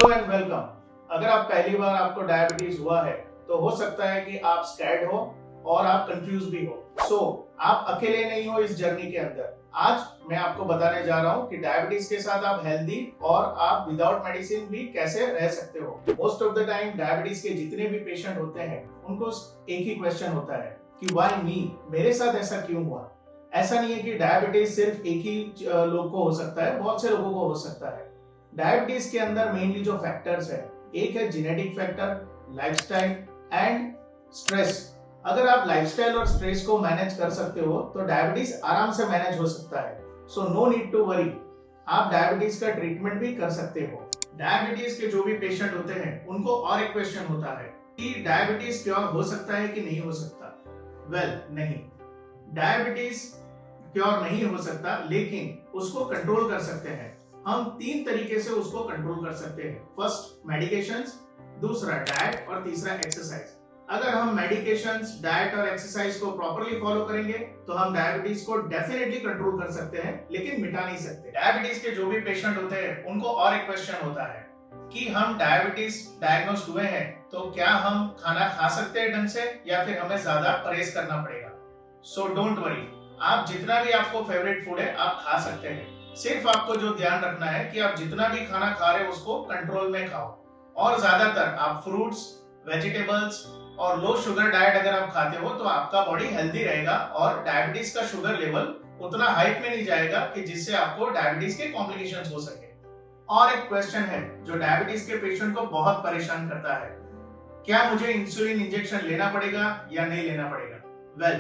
Hello and welcome. अगर आप पहली बार आपको डायबिटीज हुआ है तो हो सकता है कि आप स्कैर्ड हो और आप कंफ्यूज भी हो। आप अकेले नहीं हो इस जर्नी के अंदर। आज मैं आपको बताने जा रहा हूँ कि डायबिटीज के साथ आप हेल्दी और आप विदाउट मेडिसिन भी कैसे रह सकते हो। Most of the time diabetes के जितने भी पेशेंट होते हैं उनको एक ही क्वेश्चन होता है कि व्हाई मी, मेरे साथ ऐसा क्यों हुआ। ऐसा नहीं है कि डायबिटीज सिर्फ एक ही लोग को हो सकता है, बहुत से लोगों को हो सकता है। डायबिटीज के अंदर मेनली जो फैक्टर्स है, एक है genetic factor, lifestyle and stress. अगर आप लाइफस्टाइल और स्ट्रेस को मैनेज कर सकते हो तो डायबिटीज आराम से मैनेज हो सकता है। So no need to worry, आप डायबिटीज का ट्रीटमेंट भी कर सकते हो। डायबिटीज के जो भी पेशेंट होते हैं उनको और एक क्वेश्चन होता है कि डायबिटीज क्योर हो सकता है कि नहीं हो सकता। नहीं, डायबिटीज क्योर नहीं हो सकता, लेकिन उसको कंट्रोल कर सकते हैं। हम 3 तरीके से उसको कंट्रोल कर सकते हैं। फर्स्ट मेडिकेशंस, दूसरा डाइट और तीसरा एक्सरसाइज। अगर हम मेडिकेशंस, डाइट और एक्सरसाइज को प्रॉपर्ली फॉलो करेंगे तो हम डायबिटीज को डेफिनेटली कंट्रोल कर सकते हैं, लेकिन मिटा नहीं सकते। डायबिटीज के जो भी पेशेंट होते हैं उनको और एक क्वेश्चन होता है कि हम डायबिटीज डायग्नोज हुए हैं तो क्या हम खाना खा सकते हैं ढंग से या फिर हमें ज्यादा परहेज करना पड़ेगा। सो डोंट वरी, आप जितना भी आपको फेवरेट फूड है आप खा सकते हैं। सिर्फ आपको जो ध्यान रखना है कि आप जितना भी खाना खा रहे हो उसको कंट्रोल में खाओ, और ज्यादातर आप फ्रूट्स, वेजिटेबल्स और लो शुगर डाइट अगर आप खाते हो तो आपका बॉडी हेल्दी रहेगा और डायबिटीज का शुगर लेवल उतना हाइट में नहीं जाएगा कि जिससे आपको डायबिटीज के कॉम्प्लिकेशंस हो सके। और एक क्वेश्चन है जो डायबिटीज के पेशेंट को बहुत परेशान करता है, क्या मुझे इंसुलिन इंजेक्शन लेना पड़ेगा या नहीं लेना पड़ेगा।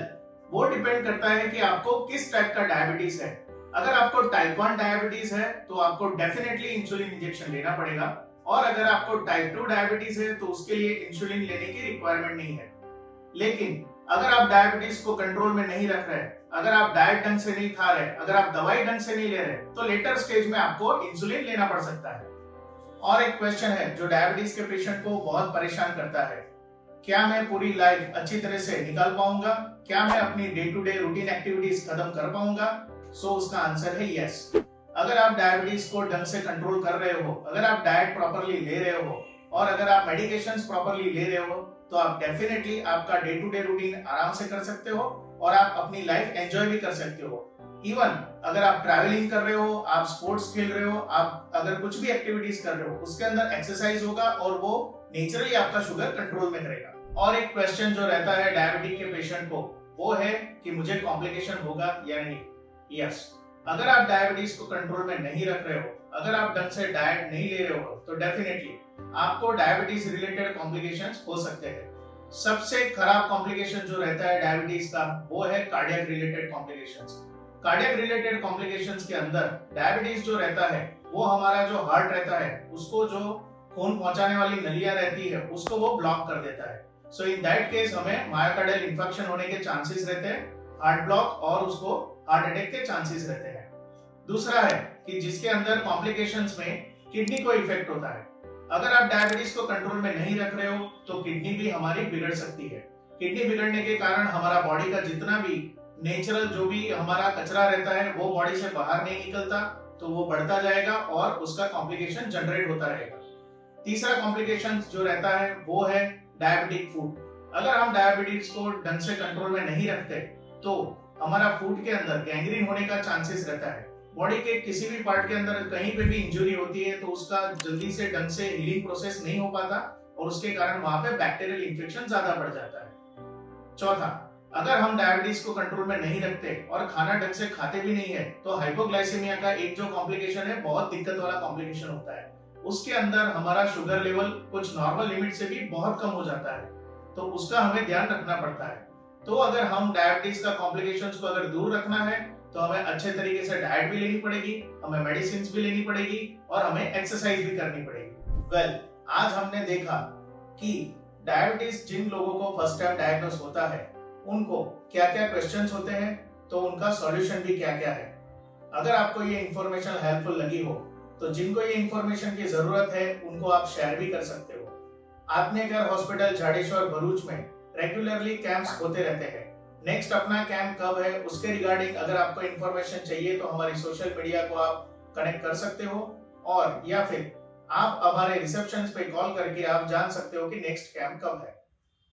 वो डिपेंड करता है कि आपको किस टाइप का डायबिटीज है। अगर आपको टाइप 1 डायबिटीज है तो आपको डेफिनेटली इंसुलिन इंजेक्शन लेना पड़ेगा, और अगर आपको टाइप 2 डायबिटीज है तो उसके लिए इंसुलिन लेने की रिक्वायरमेंट नहीं है। लेकिन अगर आप डायबिटीज को कंट्रोल में नहीं रख रहे, अगर आप डाइट ढंग से नहीं खा रहे, अगर आप दवाई ढंग से नहीं ले रहे, तो लेटर स्टेज में आपको इंसुलिन लेना पड़ सकता है। और एक क्वेश्चन है जो डायबिटीज के पेशेंट को बहुत परेशान करता है, क्या मैं पूरी लाइफ अच्छी तरह से निकाल पाऊंगा, क्या मैं अपनी day to day routine activities खत्म कर पाऊंगा। सो उसका आंसर है यस। अगर आप डायबिटीज को ढंग से कंट्रोल कर रहे हो, अगर आप डाइट प्रॉपर्ली ले रहे हो और अगर आप मेडिकेशंस प्रॉपर्ली ले रहे हो तो आप डेफिनेटली आपका डे टू डे रूटीन आराम से कर सकते हो और आप अपनी लाइफ एंजॉय भी कर सकते हो। इवन अगर आप ट्रैवलिंग कर रहे हो, आप स्पोर्ट्स खेल रहे हो, आप अगर कुछ भी एक्टिविटीज कर रहे हो उसके अंदर एक्सरसाइज होगा और वो नेचुरली आपका शुगर कंट्रोल में करेगा। और एक क्वेश्चन जो रहता है डायबिटीज के पेशेंट को वो है कि मुझे कॉम्प्लिकेशन होगा या नहीं। यस, अगर आप डायबिटीज को कंट्रोल में नहीं रख रहे हो, अगर आप ढंग से डाइट नहीं ले रहे हो तो डेफिनेटली आपको डायबिटीज रिलेटेड कॉम्प्लिकेशंस हो सकते हैं। सबसे खराब कॉम्प्लिकेशन जो रहता है डायबिटीज का वो है cardiac related complications. Cardiac related complications के अंदर डायबिटीज जो रहता है वो हमारा जो हार्ट रहता है उसको जो खून पहुंचाने वाली नलियां रहती है उसको वो ब्लॉक कर देता है। सो इन दैट केस हमें मायोकार्डियल इंफेक्शन होने के चांसेस रहते हैं, हार्ट ब्लॉक और उसको हार्ट अटैक के चांसेस रहते हैं। दूसरा है कि जिसके अंदर कॉम्प्लिकेशंस में किडनी को इफेक्ट होता है। अगर आप डायबिटीज को कंट्रोल में नहीं रख रहे हो तो किडनी भी हमारी बिगड़ सकती है। किडनी बिगड़ने के कारण हमारा बॉडी का जितना भी नेचुरल जो भी हमारा कचरा रहता है वो बॉडी से बाहर नहीं निकलता, तो वो बढ़ता जाएगा और उसका कॉम्प्लिकेशन जनरेट होता रहेगा। तीसरा कॉम्प्लिकेशन जो रहता है वो है डायबिटिक फूड। अगर हम डायबिटीज को ढंग से कंट्रोल में नहीं रखते तो हमारा फूड के अंदर गैंग्रीन होने का चांसेस रहता है। बॉडी के किसी भी पार्ट के अंदर कहीं पे भी इंजरी होती है तो उसका जल्दी से ढंग से हीलिंग प्रोसेस नहीं हो पाता और उसके कारण वहां पे बैक्टीरियल इंफेक्शन ज्यादा बढ़ जाता है। चौथा, अगर हम डायबिटीज को कंट्रोल में नहीं रखते और खाना ढंग से खाते भी नहीं है तो हाइपोग्लाइसेमिया का एक जो कॉम्प्लिकेशन है, बहुत दिक्कत वाला कॉम्प्लिकेशन होता है। उसके अंदर हमारा शुगर लेवल कुछ नॉर्मल लिमिट से भी बहुत कम हो जाता है, तो उसका हमें ध्यान रखना पड़ता है। तो अगर हम डायबिटीज का कॉम्प्लिकेशंस को अगर दूर रखना है तो हमें अच्छे तरीके से डाइट भी लेनी पड़ेगी, हमें मेडिसिन भी लेनी पड़ेगी और हमें एक्सरसाइज भी करनी पड़ेगी। आज हमने देखा कि डायबिटीज जिन लोगों को फर्स्ट टाइम डायग्नोस होता है उनको क्या क्या क्वेश्चंस होते हैं, तो उनका सॉल्यूशन भी क्या क्या है। अगर आपको ये इंफॉर्मेशन हेल्पफुल लगी हो तो जिनको ये इंफॉर्मेशन की जरूरत है उनको आप शेयर भी कर सकते हो। आत्मेकर हॉस्पिटल झाड़ेश्वर भरूच में रेगुलरली कैंप्स होते रहते हैं। नेक्स्ट अपना कैंप कब है उसके रिगार्डिंग अगर आपको इंफॉर्मेशन चाहिए तो हमारी सोशल मीडिया को आप कनेक्ट कर सकते हो, और या फिर आप हमारे रिसेप्शन पे कॉल करके आप जान सकते हो कि नेक्स्ट कैंप कब है।